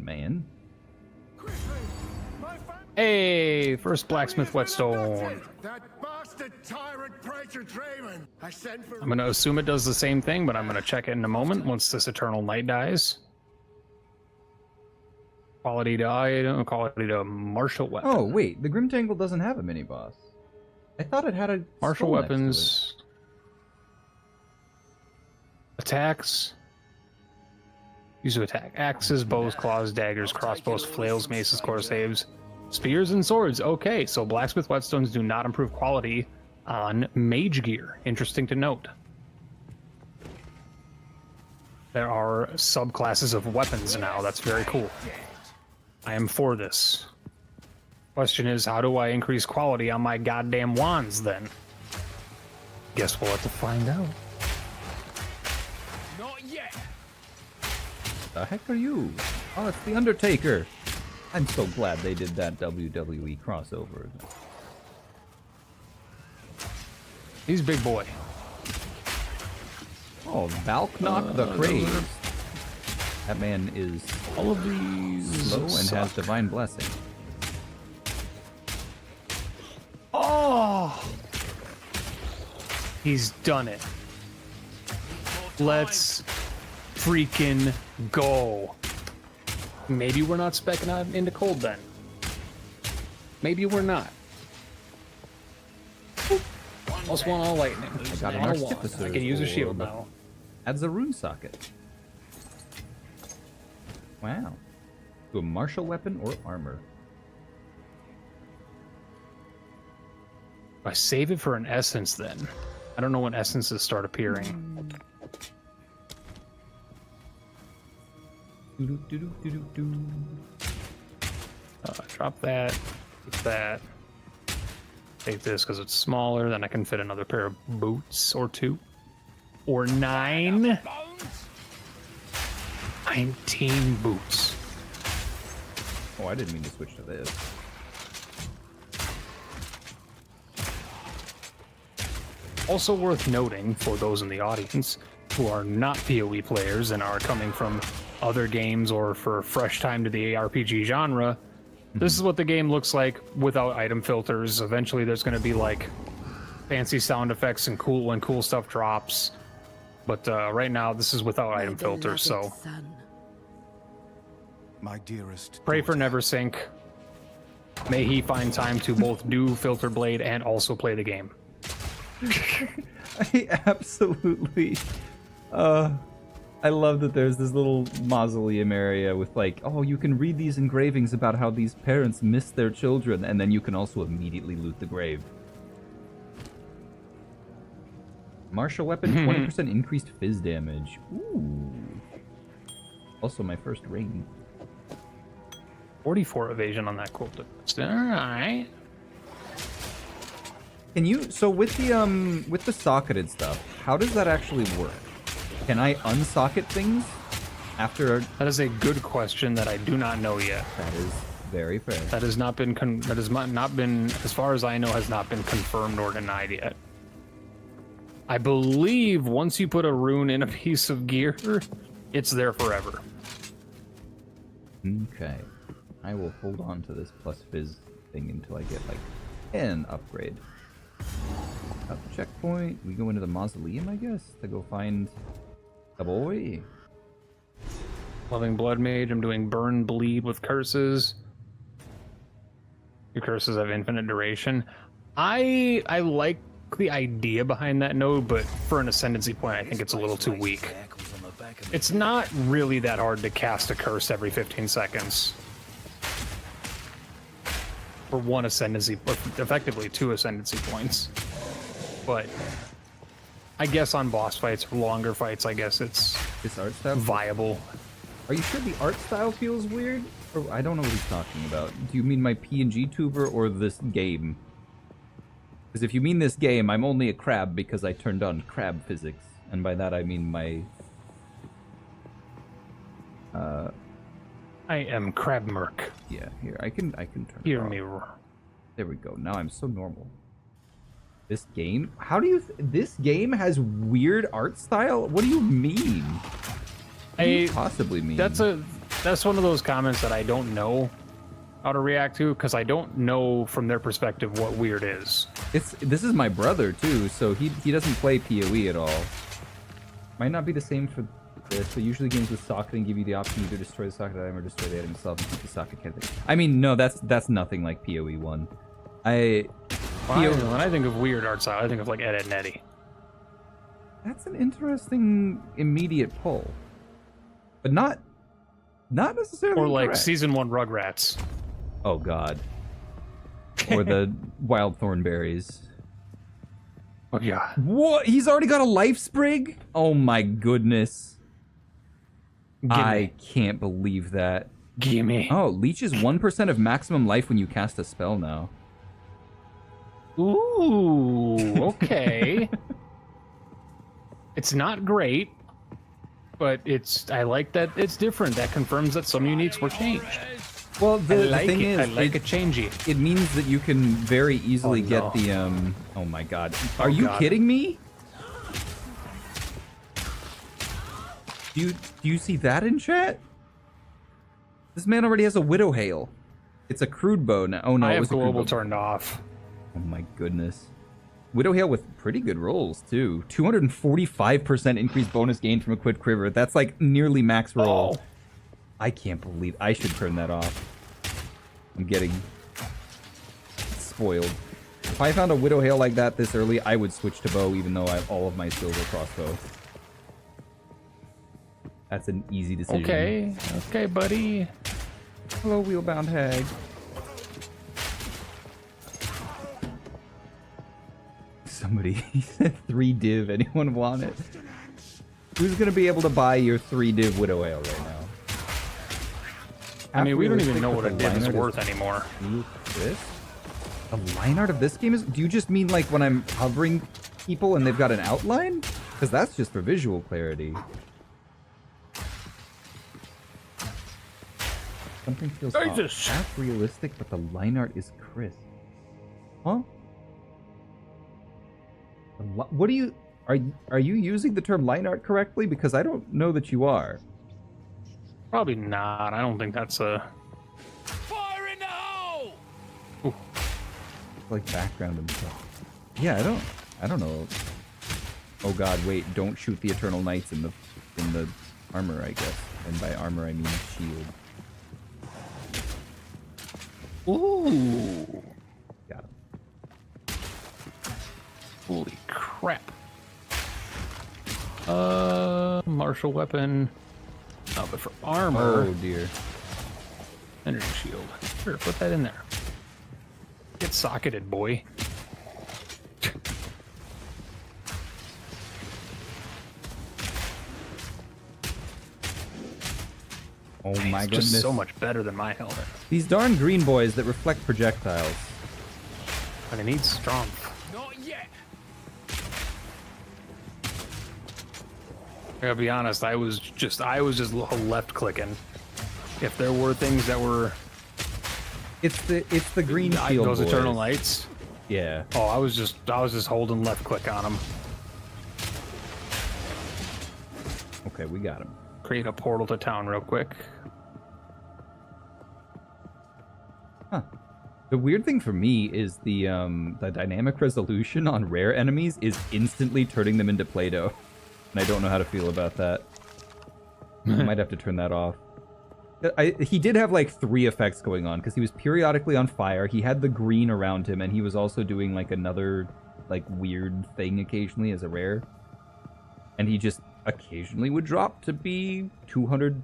Draven, man. Hey, first blacksmith whetstone. That bastard tyrant praetor Draven. I sent for I'm gonna assume it does the same thing, but I'm gonna check it in a moment once this eternal night dies. Quality to item, quality to martial weapon. Oh wait, the Grimtangle doesn't have a mini boss. I thought it had a Martial skull next to weapons. Attacks. Use to attack. Axes, bows, claws, daggers, crossbows, flails, maces, core saves, spears, and swords. Okay, so blacksmith whetstones do not improve quality on mage gear. Interesting to note. There are subclasses of weapons now. That's very cool. I am for this. Question is, how do I increase quality on my goddamn wands then? Guess we'll have to find out. not yet. The heck are you? Oh, it's the Undertaker. I'm so glad they did that WWE crossover. He's big boy. Oh, Valknock the Crave. That man is All of these slow and suck. has divine blessing. Oh! He's done it. Let's freaking go. Maybe we're not specking out into cold then. Maybe we're not. Also want all lightning. I got an All one. Artificer's I can use a shield Orb. now. Adds a rune socket. Wow. To a martial weapon or armor. I save it for an essence then. I don't know when essences start appearing. Drop that. Keep that. Take this because it's smaller. Then I can fit another pair of boots or two. Or 9. 19 boots. Oh, I didn't mean to switch to this. Also worth noting for those in the audience who are not PoE players and are coming from other games or for a fresh time to the ARPG genre, this is what the game looks like without item filters. Eventually there's going to be like fancy sound effects and cool when cool stuff drops. But right now this is without item filters, so My dearest. pray for Neversink. May he find time to both do Filter Blade and also play the game. I absolutely I love that there's this little mausoleum area with like, oh, you can read these engravings about how these parents miss their children, and then you can also immediately loot the grave. Martial weapon, 20% increased fizz damage. Ooh. Also my first ring. 44 evasion on that quote. Alright. Can you, so with the socketed stuff, how does that actually work? Can I unsocket things after? That is a good question that I do not know yet. That is very fair. That has not been, as far as I know, has not been confirmed or denied yet. I believe once you put a rune in a piece of gear, it's there forever. Okay. I will hold on to this plus fizz thing until I get like an upgrade. Got the checkpoint. We go into the mausoleum, I guess, to go find a boy. Loving Blood Mage, I'm doing Burn Bleed with curses. Your curses have infinite duration. I like the idea behind that node, but for an ascendancy point, I think it's a little too weak. It's not really that hard to cast a curse every 15 seconds. For one ascendancy, or effectively 2 ascendancy points. But I guess on boss fights or longer fights, I guess it's This art style? viable. Are you sure the art style feels weird? Or, I don't know what he's talking about. Do you mean my PNG tuber or this game? Because if you mean this game, I'm only a crab because I turned on crab physics. And by that I mean my... I am Crabmerk. Yeah, here, I can turn Hear it off. me roar. There we go. Now I'm so normal. This game? How do you... this game has weird art style? What do you mean? What do you possibly mean? That's a... that's one of those comments that I don't know how to react to because I don't know from their perspective what weird is. This is my brother too, so he doesn't play PoE at all. Might not be the same for this, but usually games with socketing give you the option to either destroy the socket item or destroy the item itself and keep the socket candidate. I mean, no, that's nothing like PoE 1. When I think of weird art style, I think of like Ed, Edd n Eddy. That's an interesting immediate pull, but not necessarily. Or like correct. season 1 Rugrats. Oh God. Or the wild thornberries. Oh yeah. What? He's already got a life sprig? Oh my goodness. I can't believe that. Gimme. Oh, leeches 1% of maximum life when you cast a spell now. Ooh, okay. It's not great, but I like that it's different. That confirms that some uniques were changed. Well, the I like thing it. is, I like it changey. It means that you can very easily Oh, no. get the oh my God. Are Oh, you God. kidding me? Do you see that in chat? This man already has a Widow Hail. It's a crude bow now. Oh no, I it have was a crude global bow. turned off. Oh my goodness. Widow Hail with pretty good rolls too. 245% increased bonus gain from equipped quiver. That's like nearly max roll. Oh. I can't believe I should turn that off. I'm getting spoiled. If I found a Widow Hail like that this early, I would switch to bow even though I have all of my silver crossbow. That's an easy decision. Okay, buddy. Hello, wheelbound hag. Somebody said 3 div. Anyone want it? Who's gonna be able to buy your 3 div Widow Ale right now? I mean, we don't even Realistic, know but what a the div is line art worth anymore. This? The line art of this game is... Do you just mean like when I'm hovering people and they've got an outline? Because that's just for visual clarity. Something feels off. Jesus. Half realistic, but the line art is crisp. Huh? What do you... Are you using the term line art correctly? Because I don't know that you are. Probably not. I don't think that's a... Fire in the hole! Like background and stuff. Yeah, I don't know. Oh God, wait! Don't shoot the Eternal Knights in the armor, I guess. And by armor, I mean shield. Ooh. Got him. Holy crap. Martial weapon. Oh, but for armor, Oh dear. energy shield. Sure, put that in there. Get socketed, boy. Oh my It's goodness. just so much better than my helmet. These darn green boys that reflect projectiles. But it needs strong. Not yet! I gotta be honest, I was just left clicking. If there were things that were It's the green shield those boys. Eternal Knights. Yeah. Oh, I was just holding left click on them. Okay, we got him. Create a portal to town real quick. Huh. The weird thing for me is the dynamic resolution on rare enemies is instantly turning them into Play-Doh. And I don't know how to feel about that. I might have to turn that off. He did have like 3 effects going on because he was periodically on fire. He had the green around him, and he was also doing like another like weird thing occasionally as a rare. And he just occasionally would drop to be 200,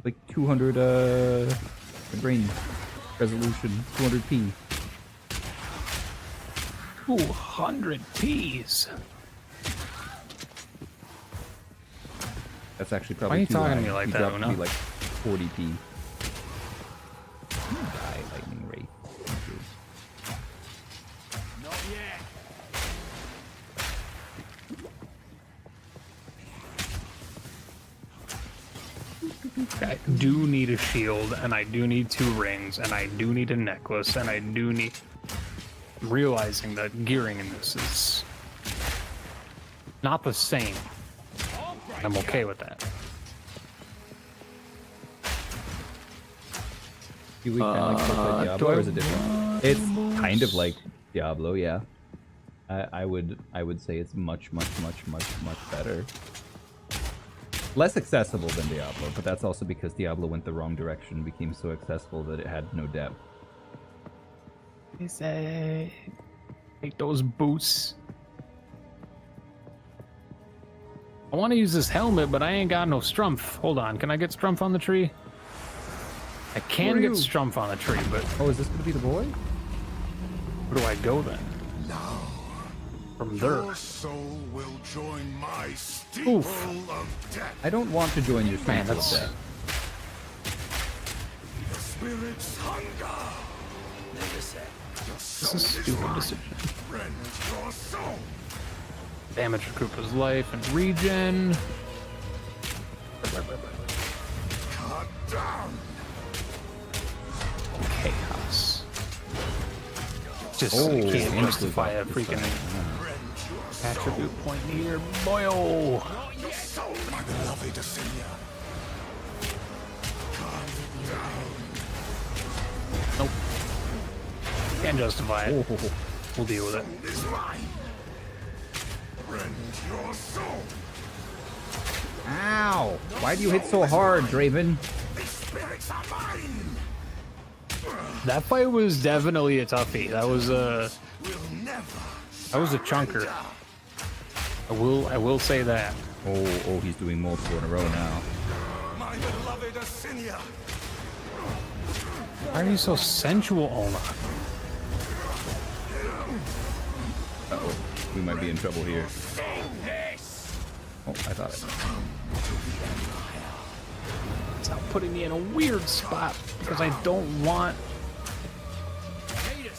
like 200 grain resolution, 200p. 200 P's. That's actually Why probably are you too talking to high. me like He that, dropped to Una? be like 40p. Die, lightning ray. Thank you. Not yet! I do need a shield, and I do need 2 rings, and I do need a necklace, and I do need... I'm realizing that gearing in this is not the same. I'm okay with that. You kind of like stuff like Diablo, or is it different? It's kind of like Diablo, yeah. I would say it's much better. Less accessible than Diablo, but that's also because Diablo went the wrong direction and became so accessible that it had no depth. Take those boots. I want to use this helmet, but I ain't got no strumpf. Hold on, can I get strumpf on the tree? I can get strumpf on the tree, but... Oh, is this going to be the boy? Where do I go then? Now, From there. your soul will join my steeple of death. I don't want to join your Man, steeple of that's- death. The spirit's hunger. This is a stupid decision. Rend your soul. Damage Koopa's life and regen. Cut down. Chaos. Just Oh, can't yeah, justify a freaking attribute point here. Boyo! Your soul, my beloved Assyria. Nope. Can't justify it. Oh, We'll deal with it. Is mine. Rend your soul. ow! Why do you hit so hard, Draven? The spirits are mine. That fight was definitely a toughie. That was a Will never. chunker. I will say that. Oh, he's doing multiple in a row now. My beloved Assyria. Why are you so sensual, Oma? Uh-oh, we might be in trouble here. Oh, I thought it. It's not putting me in a weird spot because I don't want.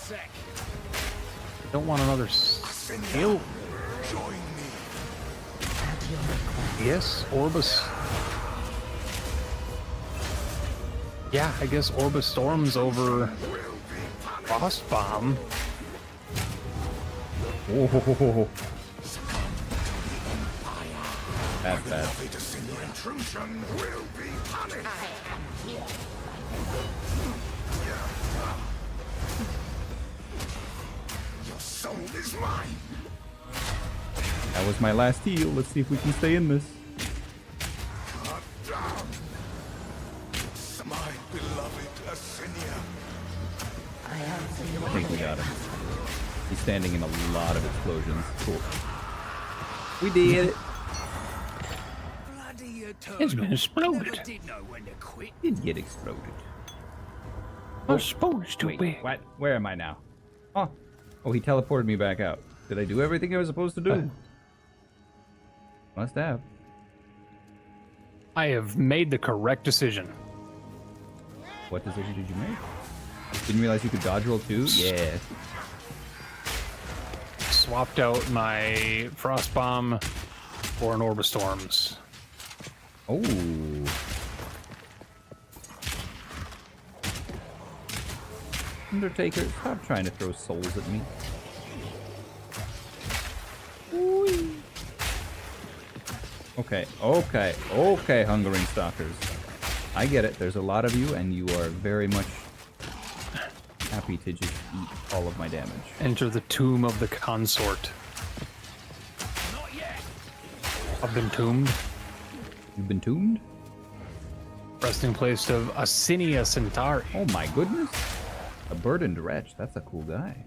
I don't want another skill. Join me. Yes, Orbis. Yeah, I guess Orbis Storm's over Frost Bomb. Oh, that's bad. Beloved Assyria intrusion will be punished. Your soul is mine. That was my last heal. Let's see if we can stay in this. Cut down. My beloved Assyria. I think we got him. He's standing in a lot of explosions. Cool. We did it. It's been exploded. Did get exploded. I was supposed to be. Wait, what? Where am I now? Oh, he teleported me back out. Did I do everything I was supposed to do? Must have. I have made the correct decision. What decision did you make? Didn't realize you could dodge roll too? Yeah. Swapped out my Frost Bomb for an Orbis Storms. Oh. Undertaker, stop trying to throw souls at me. Okay, Hungering Stalkers. I get it. There's a lot of you, and you are very much happy to just eat all of my damage. Enter the tomb of the consort. Not yet. I've been tombed. You've been tombed? Resting place of Assinia Centauri. Oh my goodness. A burdened wretch. That's a cool guy.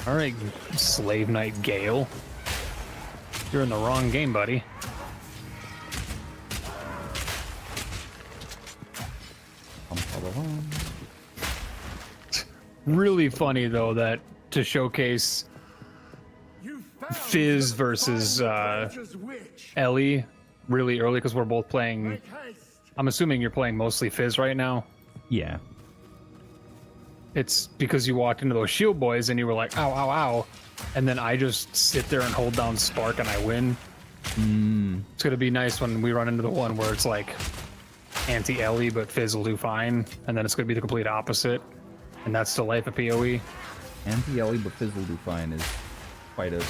All right, Slave Knight Gale. You're in the wrong game, buddy. Really funny though that to showcase You found Fizz the versus fire creature's witch. Ellie really early because we're both playing. Make haste. I'm assuming you're playing mostly Fizz right now. Yeah. It's because you walked into those shield boys and you were like, ow, ow, ow. And then I just sit there and hold down Spark and I win. It's going to be nice when we run into the one where it's like anti-Ellie, but Fizz will do fine. And then it's going to be the complete opposite. And that's the life of PoE. Anti-Ellie but Fizz will do fine is quite a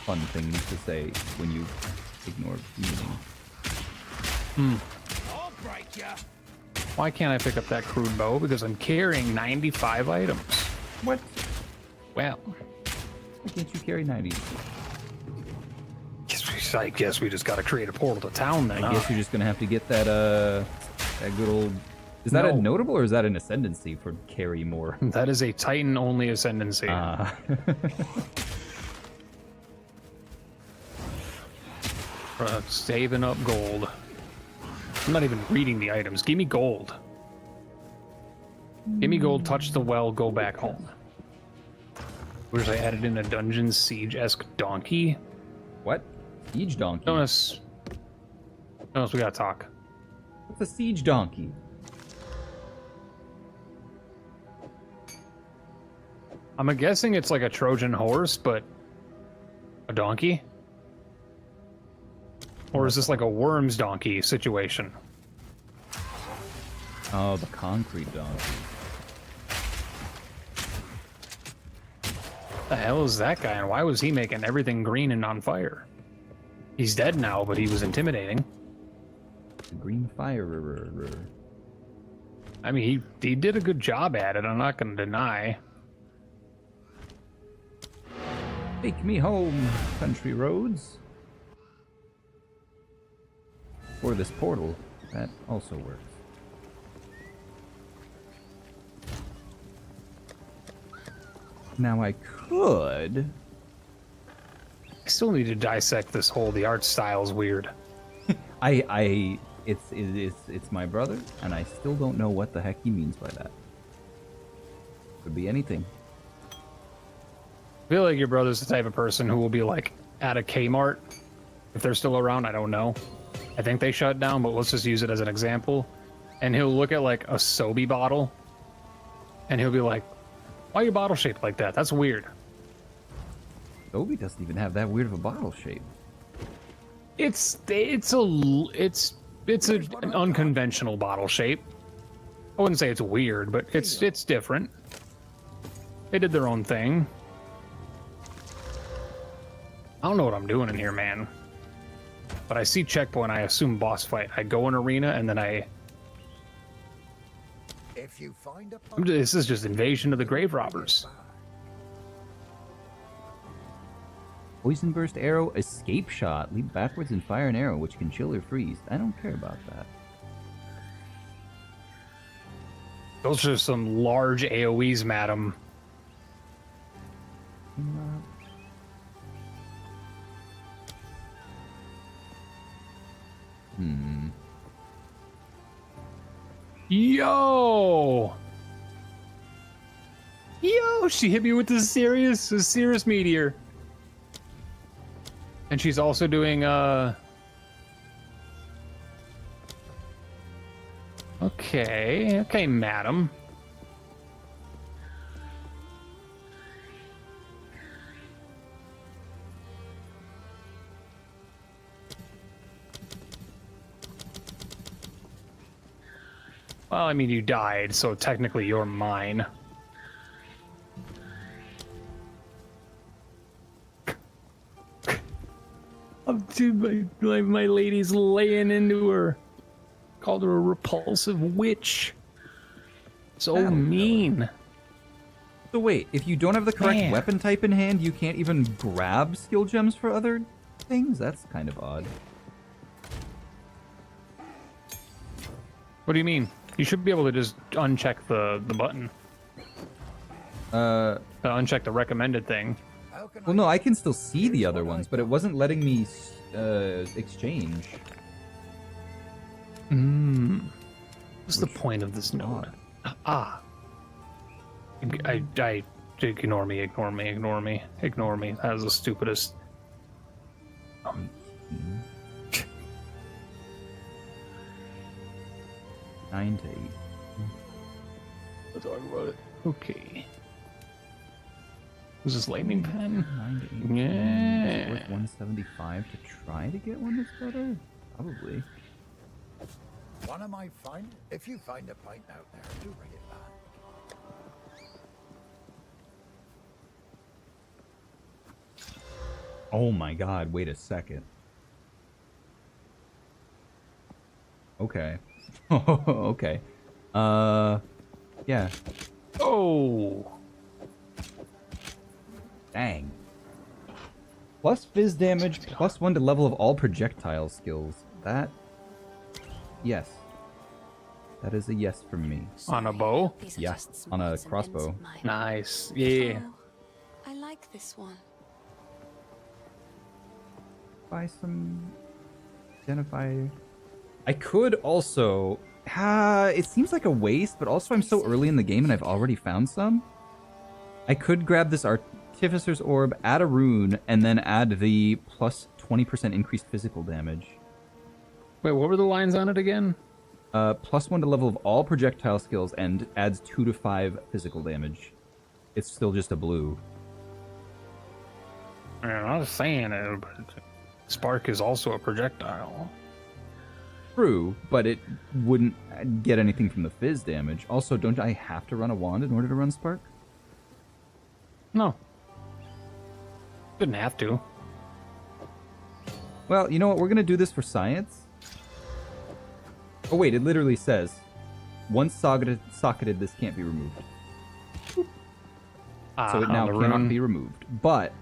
fun thing to say when you ignore meaning. I'll break ya. Why can't I pick up that crude bow? Because I'm carrying 95 items. What? Well, Why can't you carry 90? I guess we just got to create a portal to town then. I guess you're just gonna have to get that that good old. Is that a No. notable or is that an ascendancy for carry more? That is a Titan only ascendancy. Saving up gold. I'm not even reading the items. Give me gold. Give me gold, touch the well, go back home. Where's I added in a dungeon siege-esque donkey? What? Siege donkey? Jonas, we gotta talk. What's a siege donkey? I'm guessing it's like a Trojan horse, but a donkey? Or is this like a worm's donkey situation? Oh, the concrete donkey. The hell is that guy, and why was he making everything green and on fire? He's dead now, but he was intimidating. The green fire. I mean, he did a good job at it, I'm not gonna deny. Take me home, country roads. Or this portal, that also works. Now I could. I still need to dissect this whole, the art style's weird. It's my brother, and I still don't know what the heck he means by that. Could be anything. I feel like your brother's the type of person who will be like at a Kmart, if they're still around, I don't know. I think they shut down, but let's just use it as an example. And he'll look at like a Sobe bottle, and he'll be like, why are your bottle shaped like that? That's weird. Obi doesn't even have that weird of a bottle shape. It's an unconventional bottle shape. I wouldn't say it's weird, but it's different. They did their own thing. I don't know what I'm doing in here, man. But I see checkpoint, I assume boss fight. I go in arena and then If you find a this is just invasion of the grave robbers. Poison burst arrow, escape shot, leap backwards and fire an arrow which can chill or freeze. I don't care about that. Those are some large AoEs, madam. Yo! She hit me with the serious meteor. And she's also doing, Okay, madam. Well, I mean, you died, so technically you're mine. Up to my lady's laying into her. Called her a repulsive witch. So mean. So wait, if you don't have the correct Man. weapon type in hand, you can't even grab skill gems for other things? That's kind of odd. What do you mean? You should be able to just uncheck the button. Uncheck the recommended thing. Well, no, I can still see the other ones, but it wasn't letting me exchange. What's the point of this node? Ah. I ignore me. That is the stupidest. 9 to 8. Let's talk about it. Okay. Was this lightning pen? 9 to 8. Yeah. Is it worth 175 to try to get one that's better? Probably. One of my find. If you find a pint out there, do bring it back. Oh my god, wait a second. Okay. Okay. Yeah. Oh! Dang. Plus fizz damage, plus 1 to level of all projectile skills. That... Yes. That is a yes from me. On a bow? Yeah, on a crossbow. Nice. Yeah. Oh, I like this one. Buy some... Identify... I could also... it seems like a waste, but also I'm so early in the game and I've already found some. I could grab this Artificer's Orb, add a rune, and then add the plus 20% increased physical damage. Wait, what were the lines on it again? Plus 1 to level of all projectile skills and adds 2 to 5 physical damage. It's still just a blue. I was saying it, but Spark is also a projectile. True, but it wouldn't get anything from the fizz damage. Also, don't I have to run a wand in order to run Spark? No. Didn't have to. Well, you know what? We're going to do this for science. Oh, wait, it literally says, once socketed, this can't be removed. So it now cannot be removed. But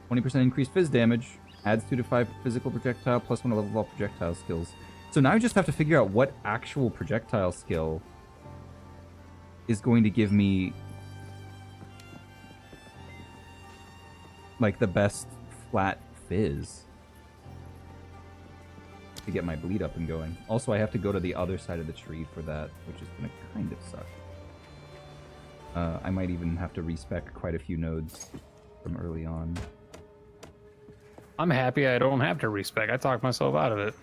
20% increased fizz damage, adds 2 to 5 physical projectile, plus 1 to level of all projectile skills. So now I just have to figure out what actual projectile skill is going to give me like the best flat fizz to get my bleed up and going. Also, I have to go to the other side of the tree for that, which is going to kind of suck. I might even have to respec quite a few nodes from early on. I'm happy I don't have to respec. I talked myself out of it.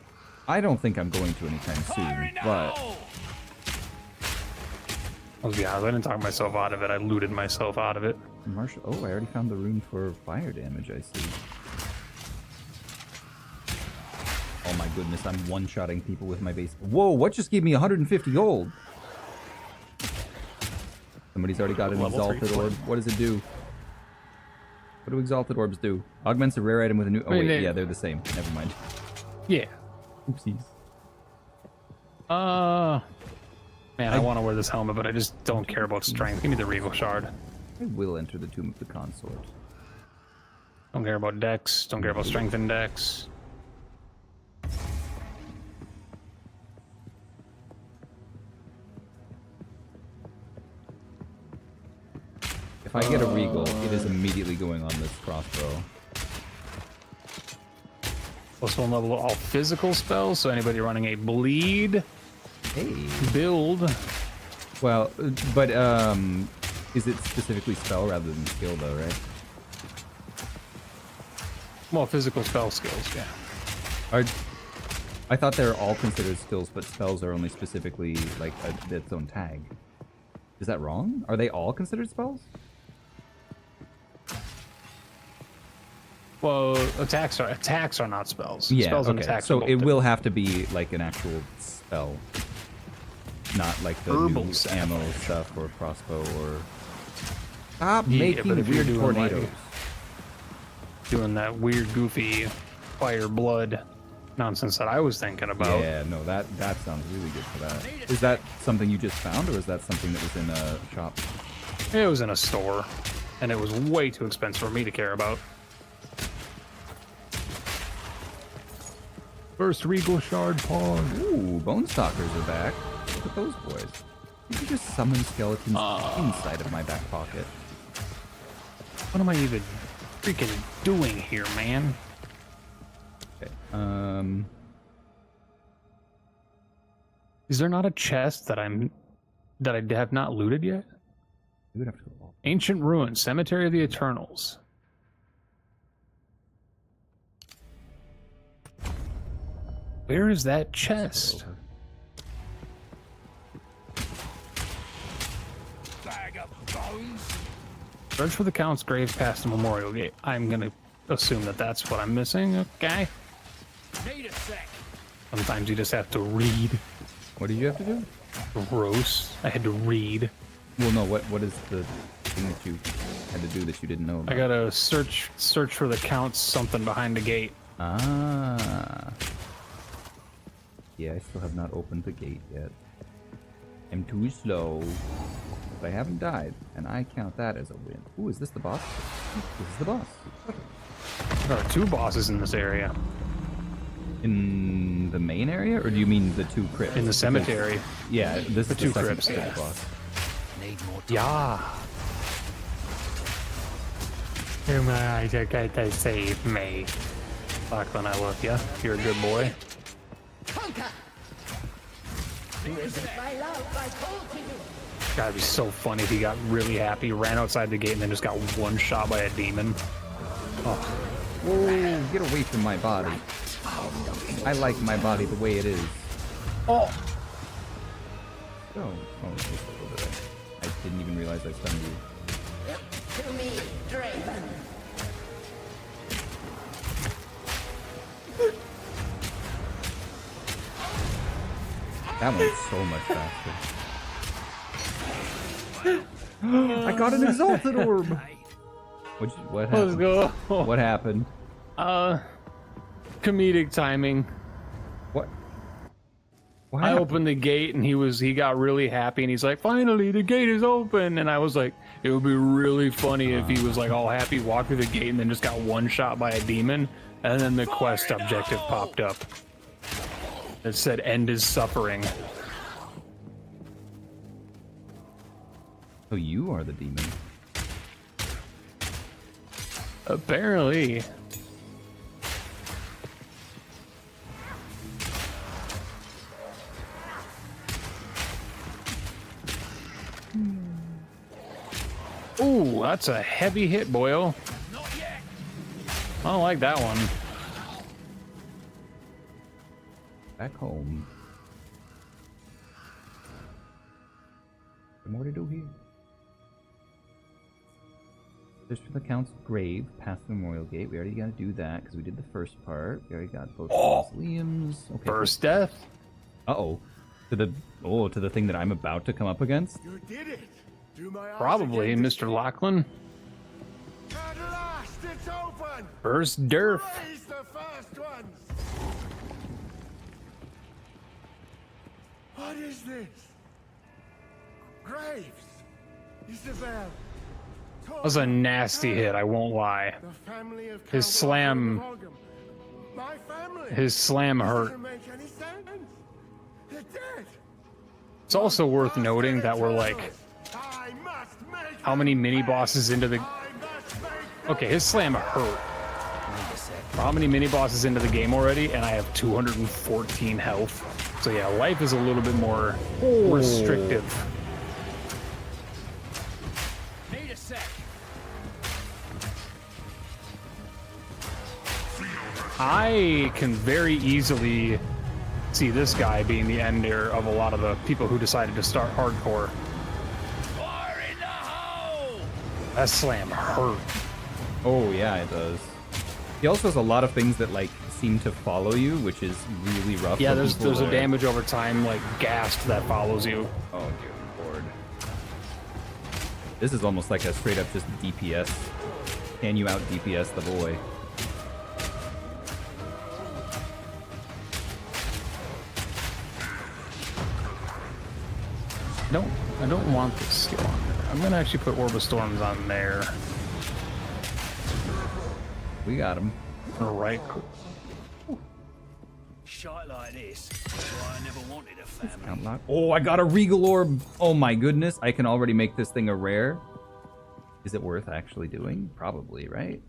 I don't think I'm going to anytime soon, but... I'll be honest, I didn't talk myself out of it. I looted myself out of it. Marshall... Oh, I already found the rune for fire damage, I see. Oh my goodness, I'm one-shotting people with my base. Whoa, what just gave me 150 gold? Somebody's already got an exalted orb. What does it do? What do exalted orbs do? Augments a rare item with a new... Oh wait, yeah, they're the same. Never mind. Yeah. Oopsies. Man, I want to wear this helmet, but I just don't care about strength. Give me the Regal Shard. I will enter the Tomb of the Consort. Don't care about dex. Don't care about strength and dex. If I get a Regal, it is immediately going on this crossbow. Plus 1 level all physical spells, so anybody running a bleed build. Well, but is it specifically spell rather than skill though, right? Well, physical spell skills, yeah. I thought they were all considered skills, but spells are only specifically like its own tag. Is that wrong? Are they all considered spells? Well, attacks are not spells. Yeah, spells and okay. attacks. So it will have to be like an actual spell, not like the Herbal new stuff. ammo stuff or crossbow or. Stop Yeah, making but if you're weird doing, tornadoes. like, doing that weird, goofy fire blood nonsense that I was thinking about. Yeah, no, that sounds really good for that. Is that something you just found, or is that something that was in a shop? It was in a store, and it was way too expensive for me to care about. First Regal Shard Pog. Ooh, Bone Stalkers are back. Look at those boys. You can just summon skeletons inside of my back pocket. What am I even freaking doing here, man? Okay. Is there not a chest that I have not looted yet? We would have to go all. Ancient Ruins, Cemetery of the Eternals. Where is that chest? Bag of bones. Search for the Count's grave past the Memorial Gate. I'm gonna assume that that's what I'm missing, okay? Need a sec. Sometimes you just have to read. What did you have to do? Gross. I had to read. Well, no. What is the thing that you? had to do that you didn't know about? I gotta search for the counts something behind the gate. Ah. Yeah, I still have not opened the gate yet. I'm too slow. But I haven't died, and I count that as a win. Ooh, is this the boss? This is the boss. There are 2 bosses in this area. In the main area, or do you mean the 2 crypts? In the cemetery. Yeah, this is the 2 second crypts, crypt yeah. boss. Need more time. Yeah. Who am I to get to save me? Lachlan, I love you. You're a good boy. Gotta be so funny if he got really happy, ran outside the gate, and then just got one shot by a demon. Oh. Whoa, get away from my body. I like my body the way it is. Oh! Oh, it's just over there. I didn't even realize I stunned you. To me, Draven. That went so much faster. I got an exalted orb! What Let's happened? go. What happened? Comedic timing. What? What I happened? opened the gate and he got really happy and he's like, finally the gate is open. And I was like, it would be really funny if he was like all happy, walked through the gate and then just got one shot by a demon. And then the quest objective popped up. It said end his suffering. So you are the demon. Apparently. Ooh, that's a heavy hit, boyo. I don't like that one. Back home. What more to do here? Search for the Count's grave, past the memorial gate. We already got to do that because we did the first part. We already got both mausoleums. Okay. First death. Uh-oh. To the thing that I'm about to come up against? You did it. Do my eyes Probably, again Mr. Lachlan. At last, it's open. First dearth. Praise the first ones. What is this? Graves. Isabel. That was a nasty hit, I won't lie. The family of His Count slam- Walter of Ogum. My family. His slam hurt. Doesn't make any sense. They're dead. It's also worth noting that we're like, I must make how many mini bosses into the... I must make Okay, his slam hurt. How many mini bosses into the game already? And I have 214 health. So yeah, life is a little bit more restrictive. Need a sec. I can very easily see this guy being the ender of a lot of the people who decided to start hardcore. Fire in the hole! That slam hurt. Oh, yeah, it does. He also has a lot of things that, like, seem to follow you, which is really rough. Yeah, for there's people a that- damage over time, like ghast, that follows you. Oh, dear lord. This is almost like a straight up just DPS. Can you out DPS the boy? I don't want this skill on there. I'm gonna actually put Orb of Storms on there. We got him. Alright. Shite like this. Why I never wanted a family. Count lock. Oh, I got a Regal Orb. Oh my goodness. I can already make this thing a rare. Is it worth actually doing? Probably, right?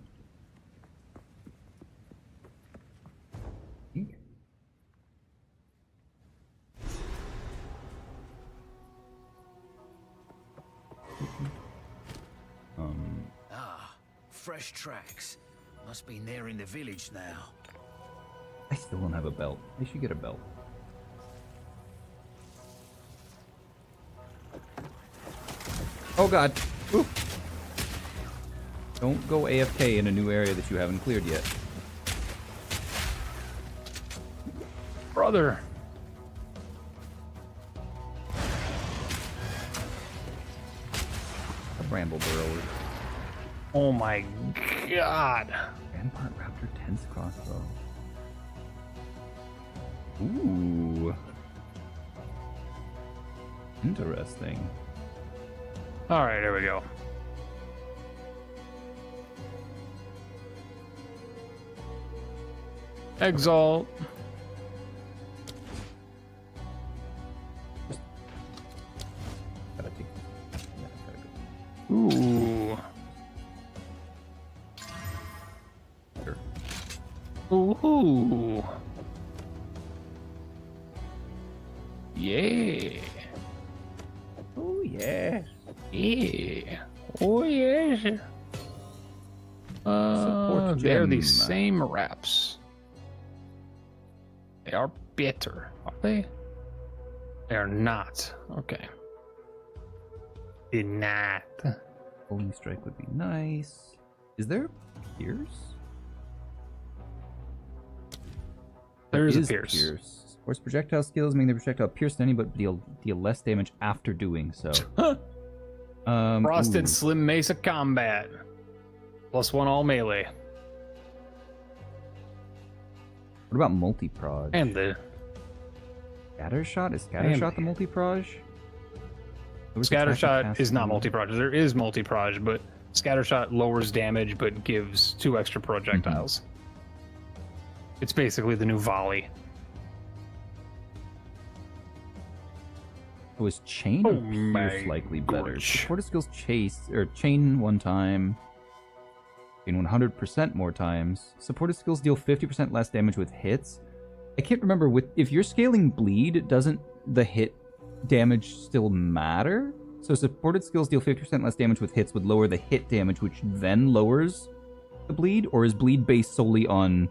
Fresh tracks. Must be near in the village now. I still don't have a belt. I should get a belt. Oh god. Ooh. Don't go AFK in a new area that you haven't cleared yet. Brother. A bramble burrower. Oh my god. Rampart Raptor Tense Crossbow. Ooh. Interesting. All right, here we go. Exalt. Gotta take. Yeah, gotta go. Ooh. Sure. Ooh. Yeah. Oh yeah. Yeah. Oh yes. Support They're the gem. same wraps. They are better, are they? They are not. Okay. They're not. Holding strike would be nice. Is there Pierce? There is a is Pierce. Force projectile skills make the projectile pierce to any but deal less damage after doing so. Frosted Ooh. Slim Mesa Combat. +1 all melee. What about multi-proj? And the Scattershot? Is Scattershot the multi-proj? Scattershot is not multi-proj. There is multi-proj, but Scattershot lowers damage but gives 2 extra projectiles. It's basically the new volley. Was chain Oh or pierce my likely better? gosh. Supported skills chase or chain 1 time. Chain 100% more times. Supported skills deal 50% less damage with hits. I can't remember if you're scaling bleed, doesn't the hit damage still matter? So supported skills deal 50% less damage with hits would lower the hit damage, which then lowers the bleed, or is bleed based solely on